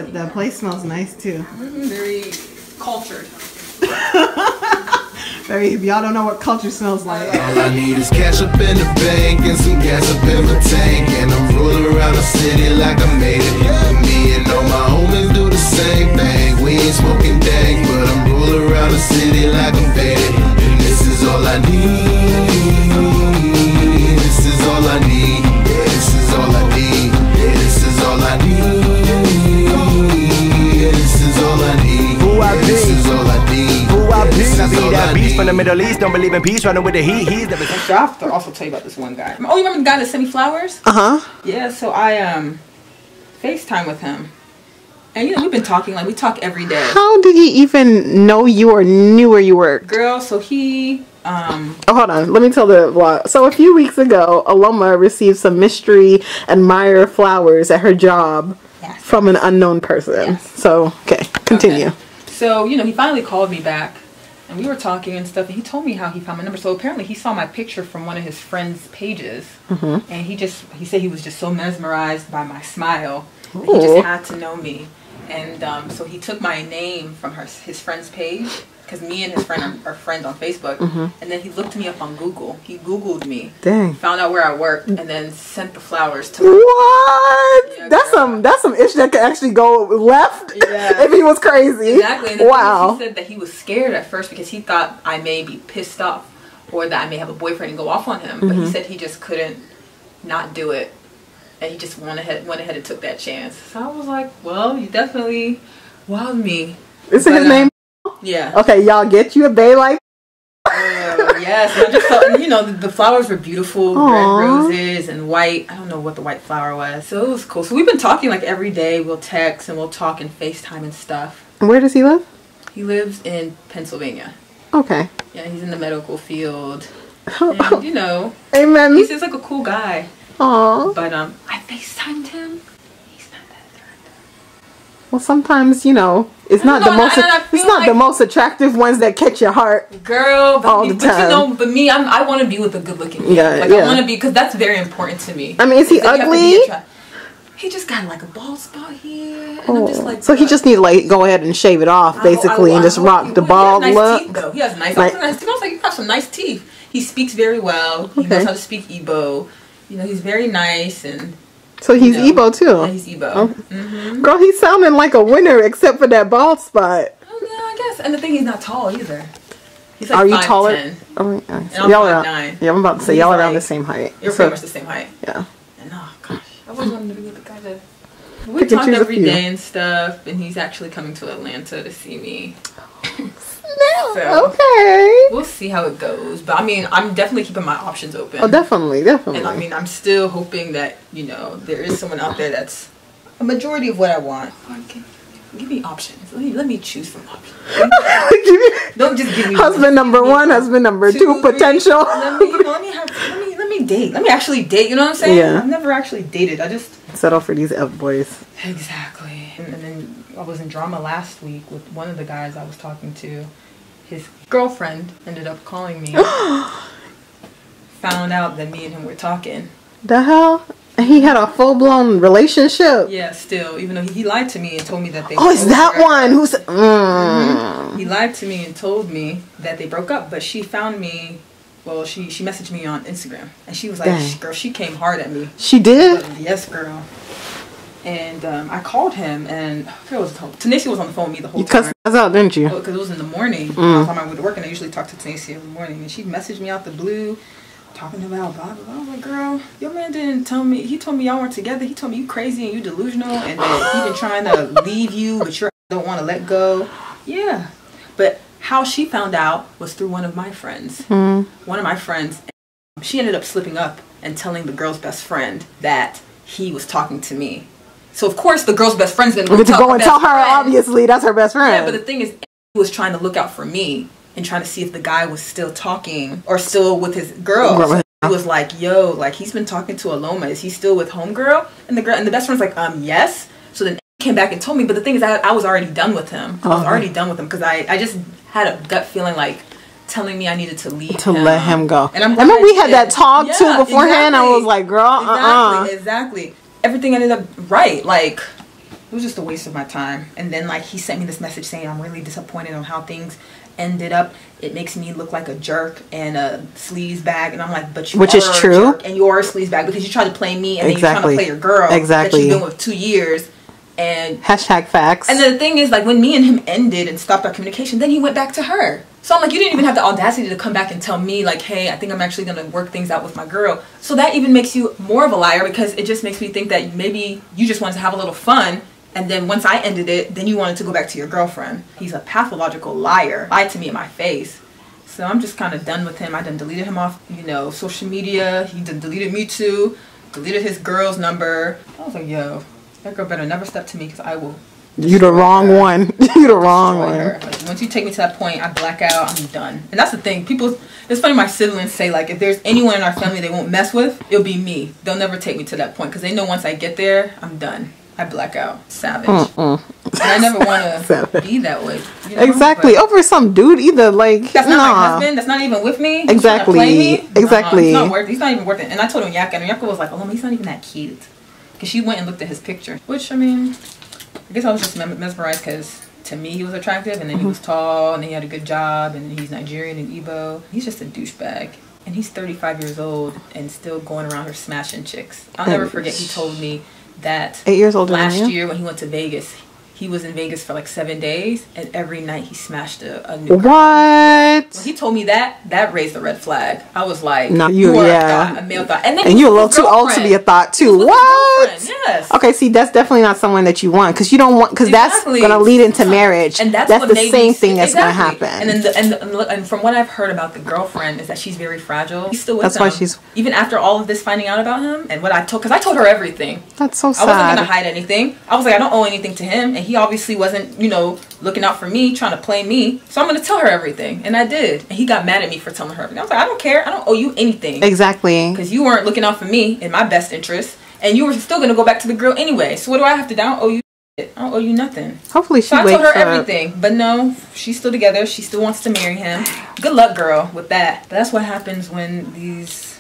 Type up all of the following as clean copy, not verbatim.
That place smells nice too. Very cultured. Very. Y'all don't know what culture smells like. All I need is cash up in the bank and some gas up in my tank, and I'm rolling around the city like I made it. Me and all my homies do the same thing. We ain't smoking dank, but I'm rolling around the city like I'm faded. And this is all I need. This is all I need. Yeah, this is all I need. Yeah, this is all I need. Yeah, this is all I need. Who I be? This is all I need. Who I be? I be that beast from the Middle East. Don't believe in peace. Running with the heat. He's the. I have to also tell you about this one guy. Oh, you remember the guy that sent me flowers? Yeah. So I FaceTime with him, and we've been talking we talk every day. How did he even know you or knew where you worked? Girl, so he Oh, hold on. Let me tell the vlog. So a few weeks ago, Aloma received some mystery admirer flowers at her job from an unknown person. Yes. So, okay, continue. Okay. So, he finally called me back, and we were talking and stuff, and he told me how he found my number. So apparently he saw my picture from one of his friends' pages, and he said he was just so mesmerized by my smile that he just had to know me. And so he took my name from his friend's page, because me and his friend are friends on Facebook, and then he looked me up on Google. He Googled me, found out where I worked, and then sent the flowers to me. What? Yeah, that's some ish that could actually go left if he was crazy. Exactly. And the thing is, he said that he was scared at first because he thought I may be pissed off or that I may have a boyfriend and go off on him. But he said he just couldn't not do it, and he just went ahead and took that chance. So I was like, well, you definitely wowed me. Is his name? Yeah. Okay, y'all get you a bae like. Yes, and I just felt, the flowers were beautiful, red roses and white. I don't know what the white flower was, so it was cool. So we've been talking every day. We'll text and we'll talk and FaceTime and stuff. Where does he live? He lives in Pennsylvania. Okay. Yeah, he's in the medical field. And, amen. He seems like a cool guy. Aww. But I FaceTimed him. He's not that attractive. Well, sometimes it's not the most attractive ones that catch your heart, girl. But all the time. But me, I want to be with a good-looking man. I want to be, because that's very important to me. I mean, is he ugly? He just got a bald spot here, and I'm just like. So he just need to go ahead and shave it off, basically, and just rock the bald look. Teeth, though. He has nice. He smells like you got some nice teeth. He speaks very well. He knows how to speak Igbo. He's very nice and. So he's Igbo too. Yeah, he's Igbo. Oh. Girl, he's sounding like a winner except for that bald spot. Oh yeah, I guess. And the thing, he's not tall either. He's like Are you 5'10". taller? Oh, and I'm 5'9". Yeah, I'm about to say y'all around the same height. You're pretty much the same height. Yeah. And oh gosh, I always wanted to be with the guy that we talk every day and stuff. And he's actually coming to Atlanta to see me. So, okay. We'll see how it goes. But I mean, I'm definitely keeping my options open. Oh, definitely. And I mean, I'm still hoping that, there is someone out there that's a majority of what I want. Give me options. Let me choose some options. Don't just give me husband number one, husband number two, potential. Let me date. Let me actually date. You know what I'm saying? Yeah. I've never actually dated. I just settle for these F boys. Exactly. And then I was in drama last week with one of the guys I was talking to. His girlfriend ended up calling me. Found out that me and him were talking. The hell? He had a full-blown relationship. Yeah, still. Even though he lied to me and told me that they is that one who's... He lied to me and told me that they broke up. But she found me... Well, she messaged me on Instagram. And she was like, girl, she came hard at me. She did? Yes, girl. And I called him, and Tanisha was on the phone with me the whole time. You cussed us out, didn't you? Because it was in the morning. I was on my way to work, and I usually talk to Tanisha in the morning. And she messaged me out the blue, talking about blah, blah, blah. I was like, girl, your man didn't tell me. He told me y'all weren't together. He told me you crazy and you delusional, and that he been trying to leave you, but you don't want to let go. Yeah. But how she found out was through one of my friends. One of my friends. She ended up slipping up and telling the girl's best friend that he was talking to me. So of course the girl's best friend's gonna go and tell her. Obviously, that's her best friend. Yeah, but the thing is, he was trying to look out for me and trying to see if the guy was still talking or still with his girl. So he was like, "Yo, he's been talking to Aloma. Is he still with homegirl?" And the best friend's like, yes." So then he came back and told me. But the thing is, I was already done with him. I was already done with him because I just had a gut feeling telling me I needed to leave him. Let him go. And I remember we had that talk too beforehand. Exactly. I was like, girl, Exactly. Everything ended up right. it was just a waste of my time. And then like he sent me this message saying I'm really disappointed on how things ended up. It makes me look like a jerk and a sleaze bag. And I'm like, but you which are is a true, jerk and you are a sleaze bag because you tried to play me and then exactly. you're trying to play your girl exactly. that you've been with 2 years. And hashtag facts. And the thing is, like, when me and him ended and stopped our communication, then he went back to her. So I'm like, you didn't even have the audacity to come back and tell me, like, hey, I think I'm actually going to work things out with my girl. So that even makes you more of a liar, because it just makes me think that maybe you just wanted to have a little fun. And then once I ended it, then you wanted to go back to your girlfriend. He's a pathological liar. Lied to me in my face. So I'm just kind of done with him. I done deleted him off, you know, social media. He done deleted me too. Deleted his girl's number. I was like, yo, that girl better never step to me, because I will. You the wrong one. You the wrong one. Like, once you take me to that point, I black out. I'm done. And that's the thing. People, it's funny. My siblings say, like, if there's anyone in our family they won't mess with, it'll be me. They'll never take me to that point, because they know once I get there, I'm done. I black out. Savage. And I never want to be that way. You know? Exactly. But over some dude either. Like, that's not my husband. That's not even with me. Exactly. Play me. Exactly. He's not worth it. He's not even worth it. And I told him Yaka, and Yaka was like, oh, he's not even that cute. Because she went and looked at his picture. Which, I mean, I guess I was just mesmerized because to me he was attractive, and then he was tall, and he had a good job, and he's Nigerian and Igbo. He's just a douchebag. And he's 35 years old and still going around here smashing chicks. I'll never forget, he told me that 8 years older last than you? year when he went to Vegas, he was in Vegas for like 7 days, and every night he smashed a new girl. What? When he told me that raised a red flag. I was like, no, you are a male thought. And then you're a little too old to be a thought too. What? Yes. Okay, see, that's definitely not someone that you want, because you don't want, because that's going to lead into marriage, and that's the same thing that's going to happen. And then and from what I've heard about the girlfriend is that she's very fragile. He's still with him. That's why she's, even after all of this finding out about him, and what I told, because I told her everything. That's so sad. I wasn't going to hide anything. I was like, I don't owe anything to him, and he obviously wasn't, you know, looking out for me, trying to play me. So I'm going to tell her everything, and I did. And he got mad at me for telling her everything. I was like, I don't care. I don't owe you anything. Exactly. Because you weren't looking out for me in my best interest, and you were still going to go back to the girl anyway. So what do I have to do? I don't owe you shit. I don't owe you nothing. Hopefully she wakes up. So I told her everything. But no, she's still together. She still wants to marry him. Good luck, girl, with that. But that's what happens when these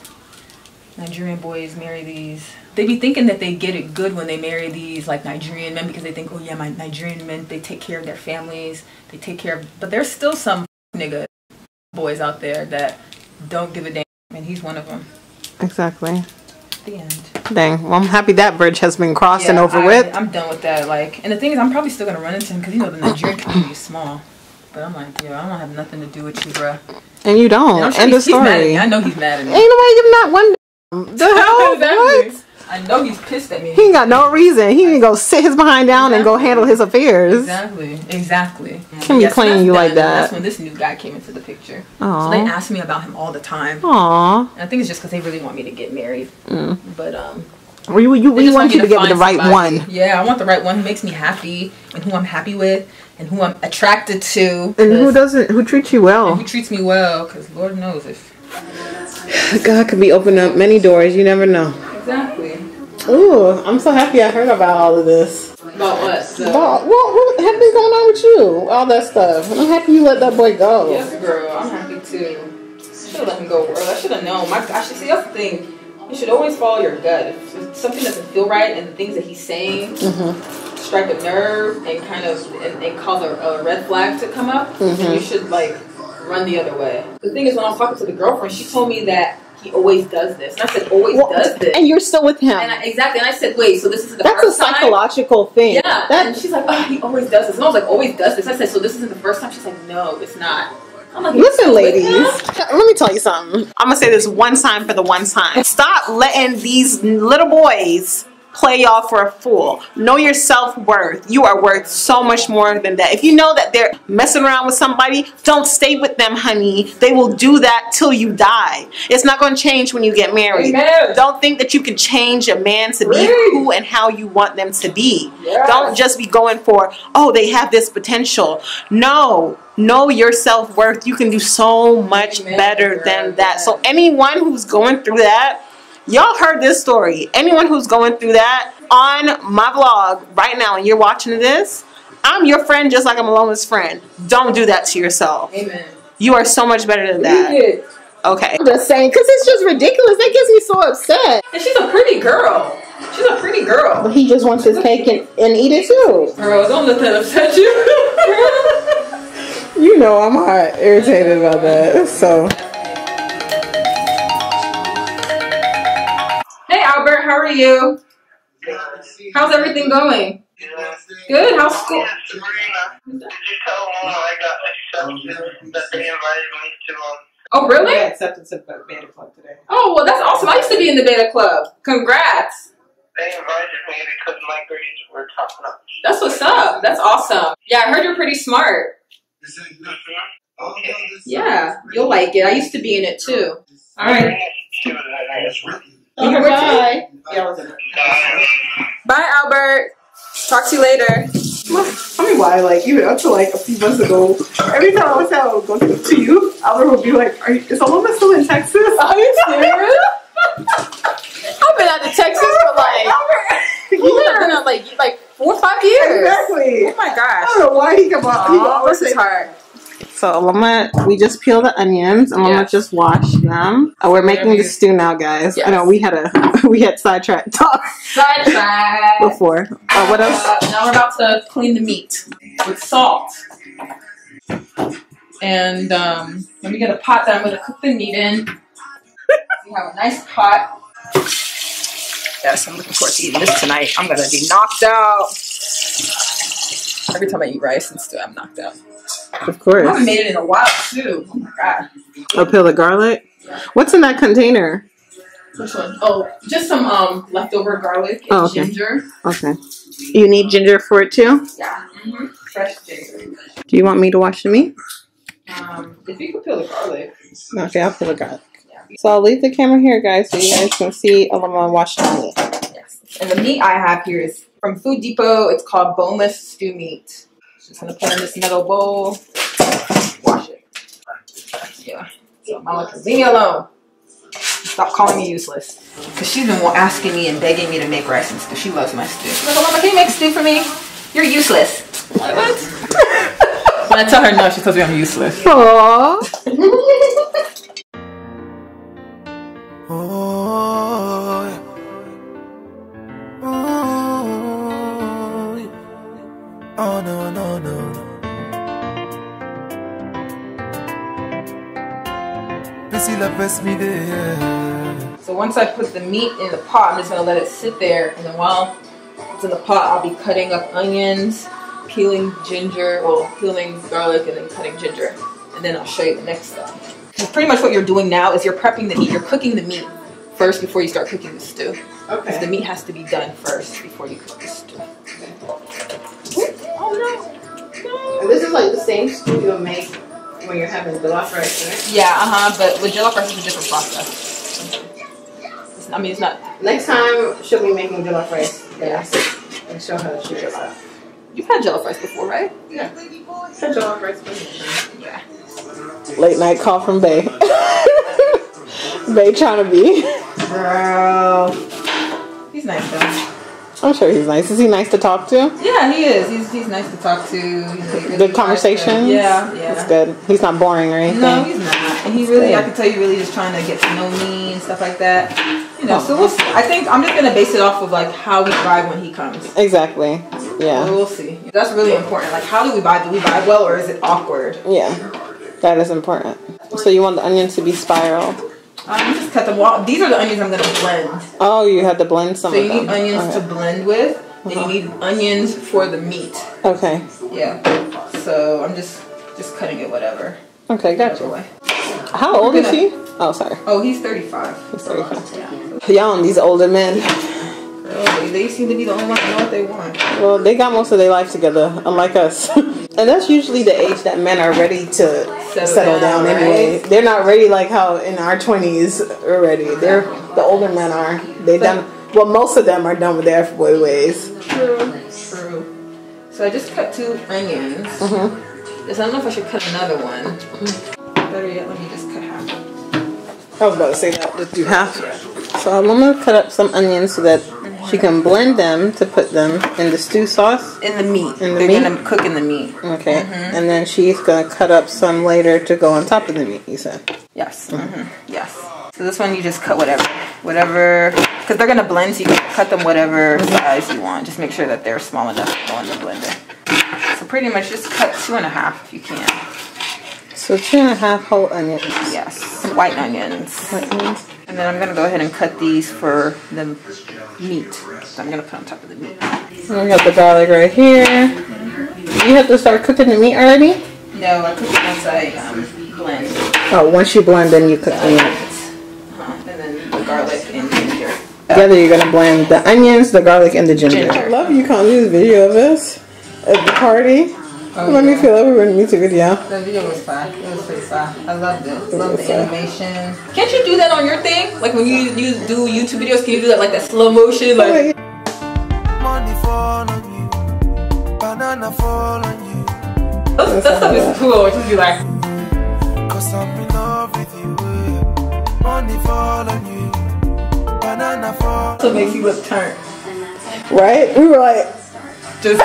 Nigerian boys marry these. They be thinking that they get it good when they marry these like Nigerian men, because they think, oh yeah, my Nigerian men, they take care of their families. They take care of, but there's still some nigga boys out there that don't give a damn, and he's one of them. Exactly. The end. Dang. Well, I'm happy that bridge has been crossed and over with. I'm done with that. Like, and the thing is, I'm probably still gonna run into him, because you know the Nigerian community is small. But I'm like, yo, I don't have nothing to do with you, bruh. And you don't. And End of story. Mad at me. I know he's mad at me. Ain't nobody giving that one. The hell? Exactly. What? I know he's pissed at me. He ain't got no reason. He can go sit his behind down and go handle his affairs. Exactly. Can't be playing you like that. That's when this new guy came into the picture. Aww. So they ask me about him all the time. Aww. And I think it's just because they really want me to get married. But we want you to get with the right one. Yeah, I want the right one who makes me happy, and who I'm happy with, and who I'm attracted to. And who doesn't? Who treats you well? And who treats me well? Because Lord knows if God could be opening up many doors. You never know. Exactly. Ooh, I'm so happy I heard about all of this. About what? About, what has been going on with you? All that stuff. I'm happy you let that boy go. Yes, girl. I'm happy too. Should have let him go, girl. I should have known. My gosh, see, that's the thing. You should always follow your gut. If something doesn't feel right, and the things that he's saying strike a nerve and kind of and cause a red flag to come up, then you should like run the other way. The thing is, when I was talking to the girlfriend, she told me that he always does this. And I said, always does this. And you're still with him. And exactly. And I said, wait, so this is the first time? That's a psychological thing. Yeah. And she's like, oh, he always does this. And I was like, always does this. I said, so this isn't the first time? She's like, no, it's not. I'm like, listen, ladies, let me tell you something. I'm going to say this one time for the one time. Stop letting these little boys play y'all for a fool. Know your self-worth. You are worth so much more than that. If you know that they're messing around with somebody, don't stay with them, honey. They will do that till you die. It's not going to change when you get married. Amen. Don't think that you can change a man to be who and how you want them to be. Yes. Don't just be going for, oh, they have this potential. No. Know your self-worth. You can do so much better than that. So anyone who's going through that, y'all heard this story. Anyone who's going through that on my vlog right now and you're watching this, I'm your friend just like I'm Aloma's friend. Don't do that to yourself. Amen. You are so much better than that. Okay. I'm just saying, because it's just ridiculous. That gets me so upset. And she's a pretty girl. She's a pretty girl. But he just wants his cake and eat it too. Girl, don't let that upset you. You know I'm hot irritated about that. So. Hey Albert, how are you? How's everything going? Good. How's school? Sabrina, did you tell Mom I got accepted that they invited me to Oh, really? I accepted the beta club today. Oh, well, that's awesome. I used to be in the beta club. Congrats. They invited me because my grades were top notch. That's what's up. That's awesome. Yeah, I heard you're pretty smart. Okay. Yeah, you'll like it. I used to be in it too. All right. She was nice. You were Bye. Bye, Albert. Talk to you later. Tell me why, like, even up to like a few months ago, every time I would go to you, Albert would be like, is Aloma still in Texas? Are you serious? I've been out to Texas for like, I've been out like 4 or 5 years. Exactly. Oh my gosh. I don't know why he come out. Oh, this is hard. So Aloma, we just peel the onions. Aloma just washed them. We're making the stew now, guys. Yes. I know we had sidetrack talk Sidetrack. before. What else? Now we're about to clean the meat with salt. And let me get a pot that I'm going to cook the meat in. We have a nice pot. Yes, I'm looking forward to eating this tonight. I'm going to be knocked out. Every time I eat rice and stew, I'm knocked out. Of course. I haven't made it in a while, too. Oh, my God. I'll peel the garlic. What's in that container? Which one? Oh, just some leftover garlic and ginger. Okay. You need ginger for it, too? Yeah. Fresh ginger. Do you want me to wash the meat? If you could peel the garlic. Okay, I'll peel the garlic. So I'll leave the camera here, guys, so you guys can see Aloma wash the meat. Yes. And the meat I have here is from Food Depot. It's called boneless stew meat. Just gonna put in this metal bowl. Wash it. Yeah. So Mama can leave me alone. Stop calling me useless. Because she's been asking me and begging me to make rice and stew. She loves my stew. She's like, Mama, can you make stew for me? You're useless. Like, what? When I tell her no, she tells me I'm useless. Aww. Oh no, no, no. Lapez me there. So once I put the meat in the pot, I'm just gonna let it sit there, and then while it's in the pot, I'll be cutting up onions, peeling ginger, well, peeling garlic, and then cutting ginger. And then I'll show you the next step. So pretty much what you're doing now is you're prepping the meat. You're cooking the meat first before you start cooking the stew. Okay. Because the meat has to be done first before you cook the stew. Okay. Oh no! No. And this is like the same stew you'll make when you're having jollof rice, right? Yeah, but with jollof rice, it's a different process. I mean, it's not. Next time, she'll be making jollof rice. Yes. And show her she does that. You've had jollof rice before, right? Yeah. Had jollof rice before. Yeah. Late night call from Bay. Bay trying to be. Girl. He's nice though. I'm sure he's nice. Is he nice to talk to? Yeah, he is. He's nice to talk to. Really good conversations? Yeah. It's good. He's not boring or anything. No, he's not. And he really, I can tell you, really just trying to get to know me and stuff like that. You know, so we'll see. I think I'm just going to base it off of like how we vibe when he comes. Exactly. Yeah. So we'll see. That's really important. Like, how do we vibe? Do we vibe well or is it awkward? Yeah. That is important. So you want the onions to be spiral? Just cut them. Well, these are the onions I'm going to blend. Oh, you had to blend some of them. So you need onions to blend with, and you need onions for the meat. Okay. Yeah. So I'm just cutting it whatever. Okay, gotcha. How old is he? Oh, sorry. Oh, he's 35. He's 35. Yeah. Y'all and these older men. Girl, they seem to be the only ones that know what they want. Well, they got most of their life together, unlike us. And that's usually the age that men are ready to settle down anyway. Right? They're not ready like how in our 20s already. They're the older men are. They done. Well, most of them are done with their boy ways. True. So I just cut 2 onions. I don't know if I should cut another one. Better yet, let me just cut half. I was about to say that. Just do half. So I'm gonna cut up some onions so that she can blend them to put them in the stew sauce. In the meat. They're gonna cook in the meat. Okay. And then she's gonna cut up some later to go on top of the meat. You said. Yes. Yes. So this one you just cut whatever, because they're gonna blend, so you can cut them whatever size you want. Just make sure that they're small enough to go in the blender. So pretty much just cut 2.5 if you can. So 2.5 whole onions. Yes, white onions. White onions. And then I'm gonna go ahead and cut these for the meat. So I'm gonna put on top of the meat. And we got the garlic right here. You have to start cooking the meat already? No, I cook it once I blend. Oh, once you blend, then you cook the meat. And then the garlic and ginger. Together you're gonna blend the onions, the garlic, and the ginger. I love you calling this video of us at the party. Oh, Let me feel like we were in a music video. The video was fun. It was pretty fun. I loved it. Love the animation. Can't you do that on your thing? Like when you do YouTube videos, can you do that like that slow motion? Like Money fall on you, banana fall on you. that stuff is cool. Just be like, Cause I'm in love with you. Money fall on you, banana fall. so it makes you look turned. Right? We were like, Just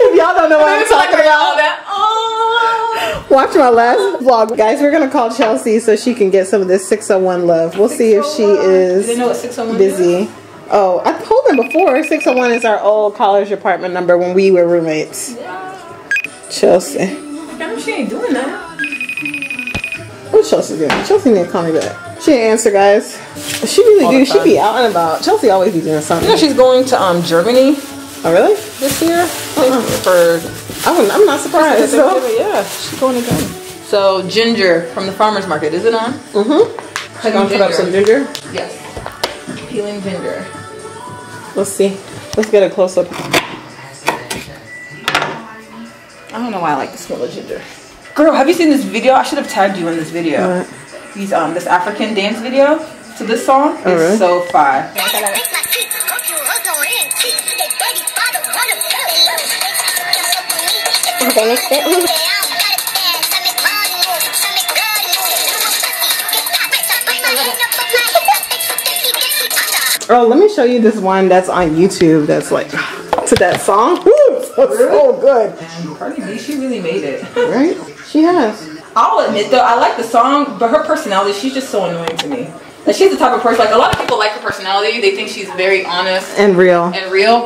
if y'all don't know what I'm talking all about, that. Oh. watch my last vlog. Guys, we're gonna call Chelsea so she can get some of this 601 love. We'll see if she is You know what 601 busy. is? Oh, I told them before, 601 is our old college apartment number when we were roommates. Chelsea. Damn, she ain't doing that. What's Chelsea doing? Chelsea need to call me back. She didn't answer, guys. She really do. She be out and about. Chelsea always be doing something. You know she's going to Germany Oh, really? this year I'm not surprised. So. Yeah, she's going to Germany. So ginger from the farmer's market, is it on? Mm-hmm. She's gonna put up some ginger. Yes. Peeling ginger. Let's see. Let's get a close up. I don't know why I like the smell of ginger. Girl, have you seen this video? I should have tagged you in this video. What? These this African dance video to this song is really? so fire. Oh, let me show you this one that's on YouTube that's like to that song. Woo, so good. And Cardi B, she really made it. Right? She has. I'll admit though, I like the song, but her personality, she's just so annoying to me. Like she's the type of person, like a lot of people like her personality. They think she's very honest And real.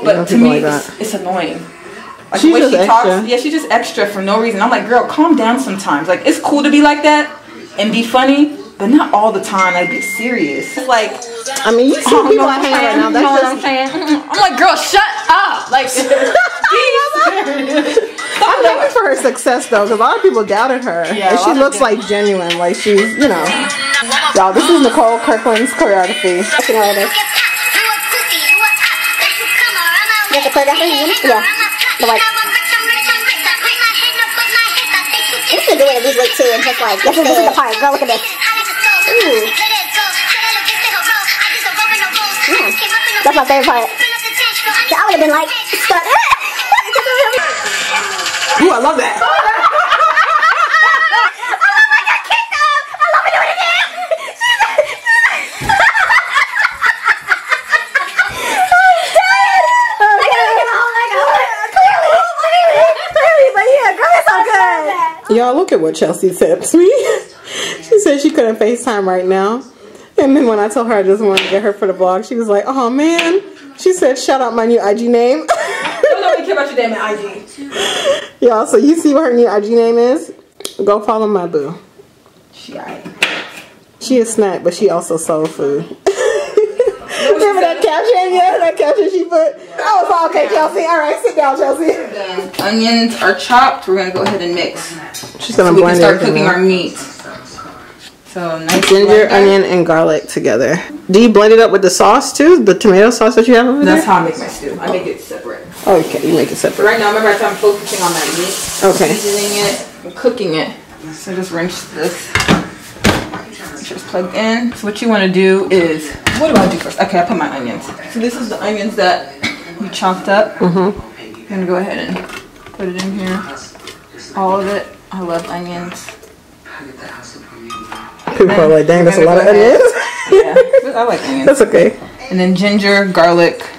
but to me, it's annoying. Like She's the way just she extra. talks, yeah, she's just extra for no reason. I'm like, girl, calm down sometimes. Like it's cool to be like that and be funny, but not all the time. Like be serious. It's like, I mean, you see people out here right now. you know what I'm That's saying? I'm like, girl, shut up. Like, I'm happy for her success though, because a lot of people doubted her. Yeah, And she looks like genuine, like she's, you know. Y'all, this is Nicole Kirkland's choreography. You know what it is? You have to choreography? Yeah. But like, you can do it at least like two and just like, this is the part. Girl, look at this. Ooh. Yeah. That's my favorite part. So I would have been like, stuck. Ooh, I love that. Y'all, look at what Chelsea said to me. She said she couldn't FaceTime right now. And then when I told her I just wanted to get her for the vlog, she was like, oh man. She said, shout out my new IG name. Don't nobody care about your damn IG. Y'all, so you see what her new IG name is? Go follow my boo. She is snack, but she also soul food. Remember that caption? Yeah, that caption she put. Oh, it's all okay, Chelsea. All right, sit down, Chelsea. Onions are chopped. We're gonna go ahead and mix. She's gonna so we blend can start everything cooking up. our meat. So nice Ginger, blender. onion, and garlic together. Do you blend it up with the sauce too? The tomato sauce that you have over there? That's how I make my stew. I make it separate. Okay, you make it separate. Right now, remember I'm focusing on that meat. Okay. Seasoning it and cooking it. So just rinse this. Make sure it's plugged in. So what you want to do is, what do I do first? Okay, I put my onions. So this is the onions that you chopped up. Mm-hmm. I'm gonna go ahead and put it in here. All of it. I love onions. People are like, dang, that's a lot of onions. Yeah, I like onions. That's okay. And then ginger, garlic,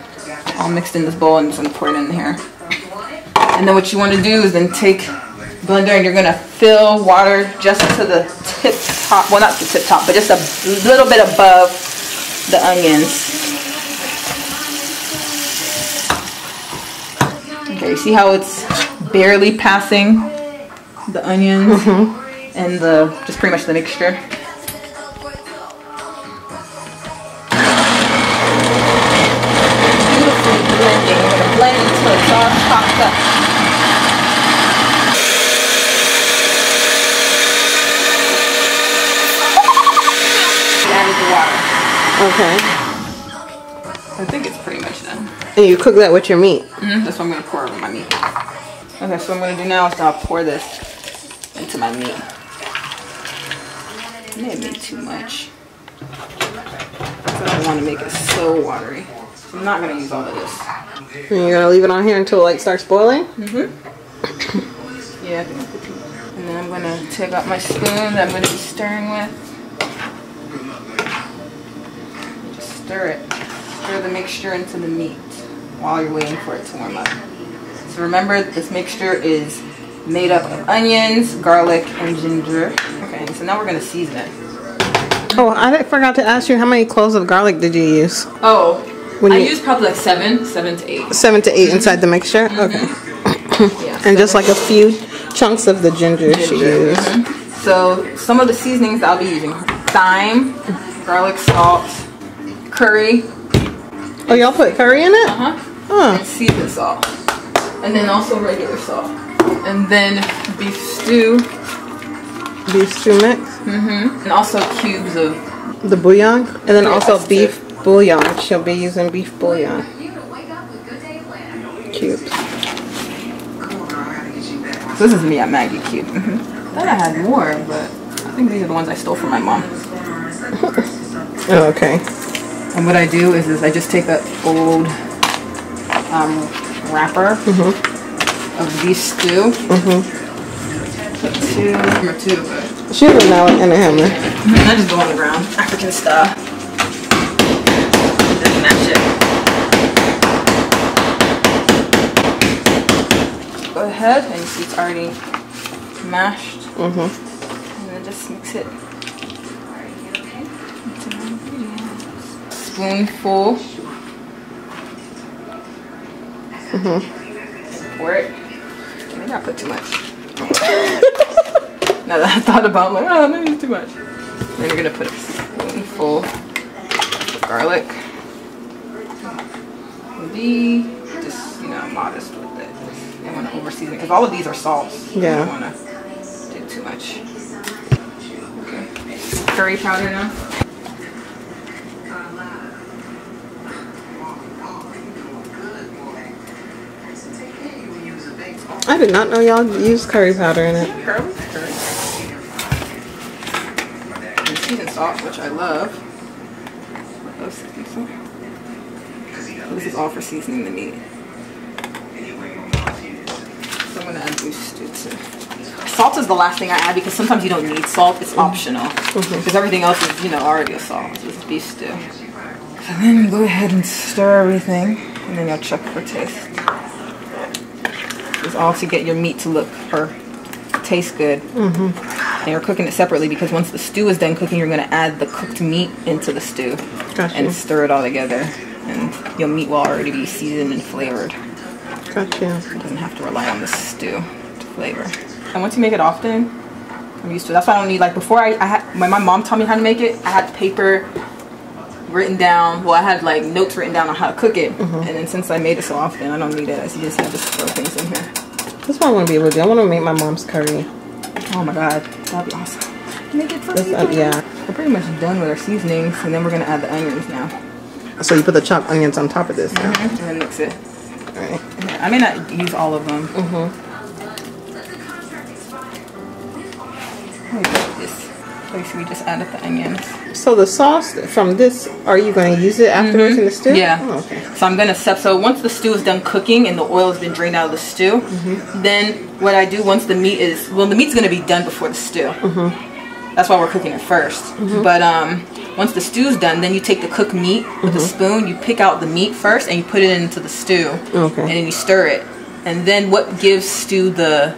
all mixed in this bowl, and just gonna pour it in here. And then what you want to do is then take blender and you're gonna fill water just to the tip top, well not the tip top, but just a little bit above the onions. Okay, see how it's barely passing the onions and just pretty much the mixture. Beautifully blending. We're gonna blend until it's all chopped up. Added the water. Okay. I think it's pretty much done. And you cook that with your meat? That's what I'm going to pour over my meat. Okay, so what I'm going to do now is I'll pour this into my meat. Maybe too much. I don't want to make it so watery. So I'm not going to use all of this. And you're going to leave it on here until it like starts boiling? Yeah, I think I'll put too much. And then I'm going to take out my spoon that I'm going to be stirring with. Just stir it. Stir the mixture into the meat while you're waiting for it to warm up. So remember, this mixture is made up of onions, garlic, and ginger. Okay, so now we're going to season it. Oh, I forgot to ask you, how many cloves of garlic did you use? Oh, I used probably like 7 to 8. 7 to 8 inside the mixture? Okay. Yeah, and just like a few chunks of the ginger she used. So some of the seasonings I'll be using: thyme, garlic salt, curry. Oh, y'all put curry in it? And seasoned salt. And then also regular salt. And then beef stew. Beef stew mix? And also cubes of the bouillon. And then also beef bouillon. She'll be using beef bouillon. Cubes. So this is me at Maggie cube. I thought I had more, but I think these are the ones I stole from my mom. Oh, okay. And what I do is I just take an old wrapper of beef stew. Put two, but she was now in a hammer. I just go on the ground, African style. Just mash it. Go ahead, and you see it's already mashed. And then just mix it. Spoonful. Pour it. Maybe I put too much. Now that I thought about it, I'm like, oh, maybe too much. Then you're gonna put a spoonful of garlic. Be just, modest with it. You don't want to over season because all of these are salts. Yeah. You don't want to do too much. Okay. Curry powder now. I did not know y'all use curry powder in it. Curry. And seasoned salt, which I love. This is all for seasoning the meat. So I'm gonna add beef stew too. Salt is the last thing I add because sometimes you don't need salt. It's optional because everything else is, already a salt. So this is beef stew. So then go ahead and stir everything, and then you'll check for taste. It's all to get your meat to look or taste good. And you're cooking it separately because once the stew is done cooking, you're going to add the cooked meat into the stew and stir it all together. And your meat will already be seasoned and flavored. Gotcha. It doesn't have to rely on the stew to flavor. And once you make it often, I'm used to it. That's why I don't need, like before when my mom taught me how to make it, I had paper written down. Well, I had like notes written down on how to cook it. And then since I made it so often, I don't need it. I just have to throw things in here. That's what I want to be able to do. I want to make my mom's curry. Oh my god, that'd be awesome. Make it for me. Yeah. We're pretty much done with our seasonings, and then we're gonna add the onions now. So you put the chopped onions on top of this now. And then mix it. Alright. I may not use all of them. So we just added the onions. So the sauce from this, are you going to use it afterwards in the stew? Yeah. Oh, okay. So I'm gonna so once the stew is done cooking and the oil has been drained out of the stew, then what I do once the meat is the meat's gonna be done before the stew. That's why we're cooking it first. But once the stew's done, then you take the cooked meat with a spoon, you pick out the meat first and you put it into the stew. And then you stir it. And then what gives stew the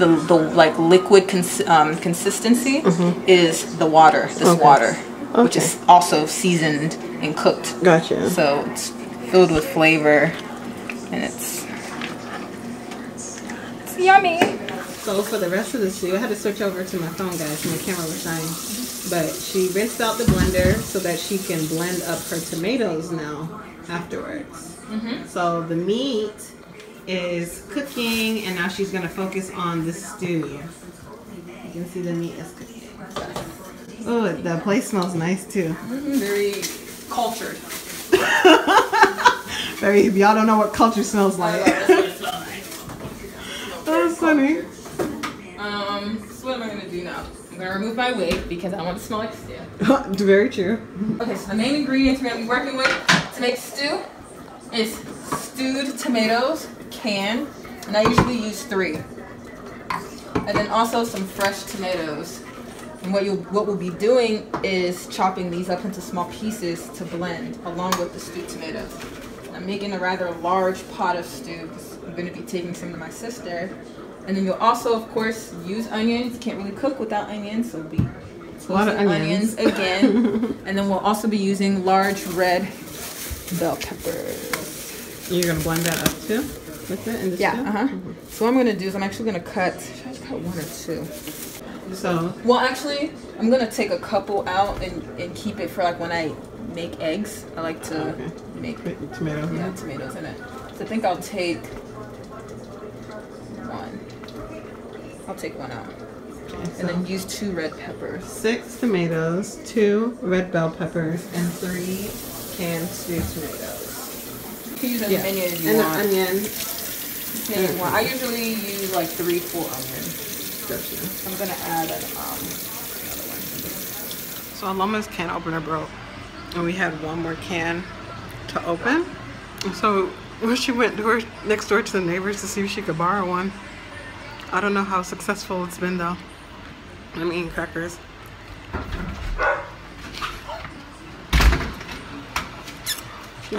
the like liquid consistency is the water. This water, which is also seasoned and cooked. Gotcha. So it's filled with flavor, and it's yummy. So for the rest of the stew, I had to switch over to my phone, guys. My camera was dying. But she rinsed out the blender so that she can blend up her tomatoes now afterwards. So the meat is cooking, and now she's going to focus on the stew. You can see the meat is cooking. Oh, the place smells nice too. Very cultured. Very, y'all don't know what culture smells like. That's funny. So what am I going to do now? I'm going to remove my wig because I want to smell like stew. Very true. Okay, so the main ingredients we're going to be working with to make stew is stewed tomatoes, canned, and I usually use 3. And then also some fresh tomatoes. And what we'll be doing is chopping these up into small pieces to blend along with the stewed tomatoes. I'm making a rather large pot of stew because I'm going to be taking some to my sister. And then you'll also, of course, use onions. You can't really cook without onions, so we'll be a lot of onions again. And then we'll also be using large red bell peppers. You're going to blend that up too? With it in the stew? So what I'm going to do is I'm actually going to cut, should I cut 1 or 2? So, well, actually, I'm going to take a couple out and keep it for like when I make eggs. I like to make tomatoes. Yeah, tomatoes in it. So I think I'll take 1. I'll take 1 out. Okay, and then use 2 red peppers. 6 tomatoes, 2 red bell peppers, and 3 canned stewed tomatoes. You can use as many as you want. And an onion. I usually use like 3-4 onions. Gotcha. I'm gonna add another one. So Aloma's can opener broke, and we had 1 more can to open. And so she went next door to the neighbors to see if she could borrow one. I don't know how successful it's been though. I'm eating crackers. She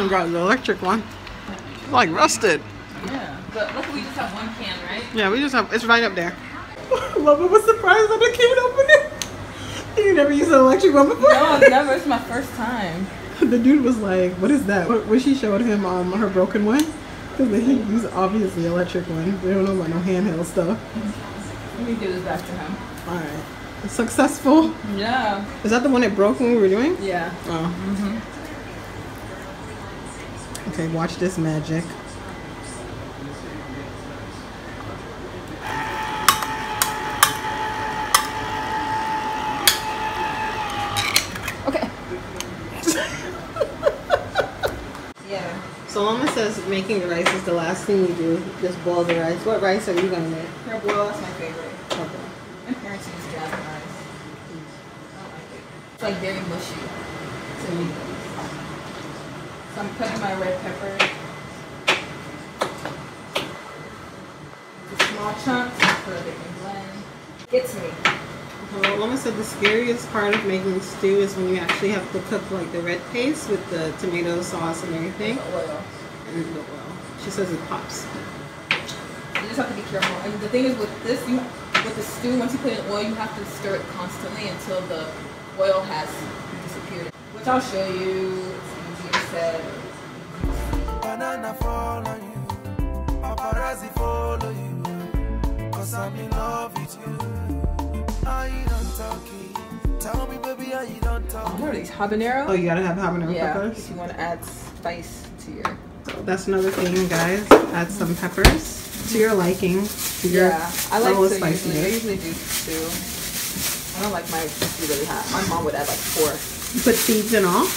got the electric one. It's like rusted. Yeah, but luckily we just have 1 can, right? Yeah, we just have, it's right up there. Lola was surprised that I can't open it. You never used an electric one before? No, never. It's my first time. The dude was like, what is that? When she showed him her broken one, because he used obviously electric one. They don't know about no handheld stuff. Let me give this back to him. Alright. Successful? Yeah. Is that the one that broke when we were doing? Yeah. Oh. Okay, watch this magic. Okay. Yeah. So Mama says making the rice is the last thing you do. Just boil the rice. What rice are you gonna make? Gabrielle, that's my favorite. Okay. My parents use jasmine rice. I don't like it. It's like very mushy to me. So I'm cutting my red pepper into small chunks so that they can blend. Gets me. Well, Mama said the scariest part of making stew is when you actually have to cook like the red paste with the tomato sauce and everything. The oil. And the oil. She says it pops. You just have to be careful. And the thing is with this, with the stew, once you put in oil, you have to stir it constantly until the oil has disappeared. Which I'll show you. It's easier said. Banana fall on you, paparazzi follow you, 'cause I'm in love with you. Are you not talking? Tell me, baby, are you not talking? What are these, habanero? Oh, you gotta have habanero Yeah, peppers? if you want to add spice to your... So that's another thing, guys. Add some peppers to your liking. To your I like level of to spiciness. usually do 2. I don't like mine to be really hot. My mom would add like 4. You put seeds in all?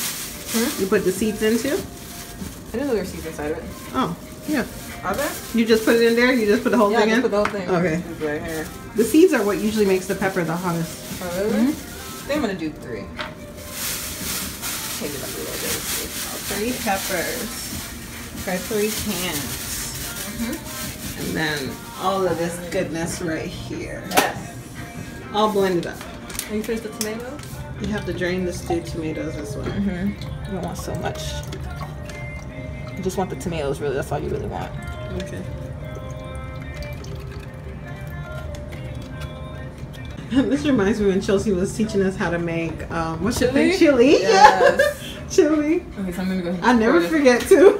You put the seeds in too? I didn't know there were seeds inside of it. Oh, yeah. Are there? You just put it in there? You just put the whole thing Yeah, in? put the whole thing. Okay. It's right here. The seeds are what usually makes the pepper the hottest. Oh, really? I think I'm going to do 3. Take it up a little bit. 3 peppers for 3 cans. And then all of this goodness right here. Yes. All blended up. Are you finished the tomatoes? You have to drain the stewed tomatoes as well. You don't want so much. You just want the tomatoes, really. That's all you really want. Okay. This reminds me when Chelsea was teaching us how to make what's the Chili? thing? Chili. Yes. Yeah. Chili. Okay, so I'm gonna go ahead. I never forget to.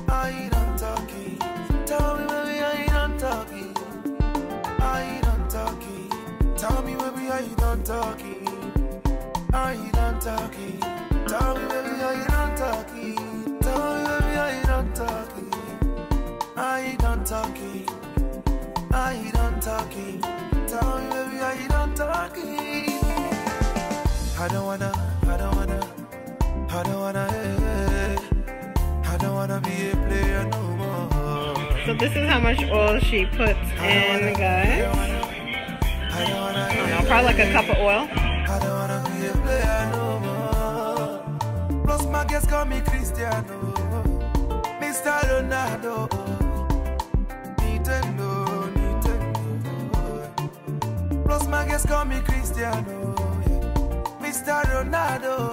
Are you done talking? Tell me, baby, are you done talking? Are you done talking? Tell me, baby, are you done talking? Are you done talking? Tell me, baby, are you done talking? Tell me, baby, are you done talking? Are you done talking? Are you done talking? Tell me, baby, are you done talking? I don't wanna, hey. I don't wanna be a player no more. So this is how much oil she puts in, guys. I don't know, Probably like a cup of oil. I don't wanna be a player no more. Plus my guests call me Cristiano, Mr. Ronaldo, Nintendo. Plus my guests call me Cristiano, Mr. Ronaldo,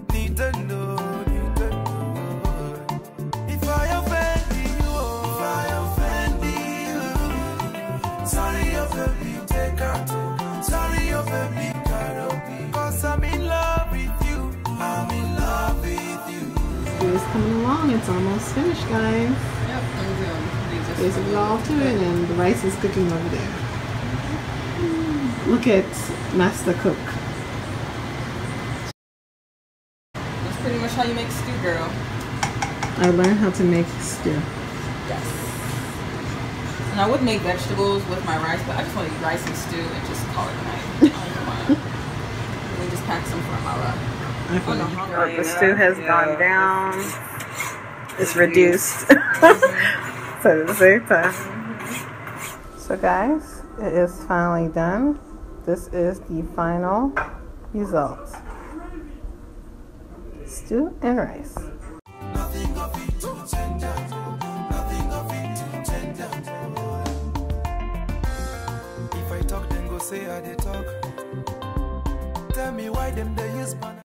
Nintendo. If I offend you, sorry, your baby, take out. Sorry, your baby, karaoke. 'Cause I'm in love with you. I'm in love with you. It's coming along. It's almost finished, guys. Yep, I'm doing There's a lot to it, and the rice is cooking over there. Look at Master Cook. That's pretty much how you make stew, girl. I learned how to make stew. Yes. And I would make vegetables with my rice, but I just want to eat rice and stew and just call it a night. I don't want to. We just pack some for Amara. The stew has gone down. It's reduced. So at the same time. So guys, it is finally done. This is the final result. Stew and rice. Nothing of it to change out. Nothing of it to change out. If I talk, then go say I they talk. Tell me why them they use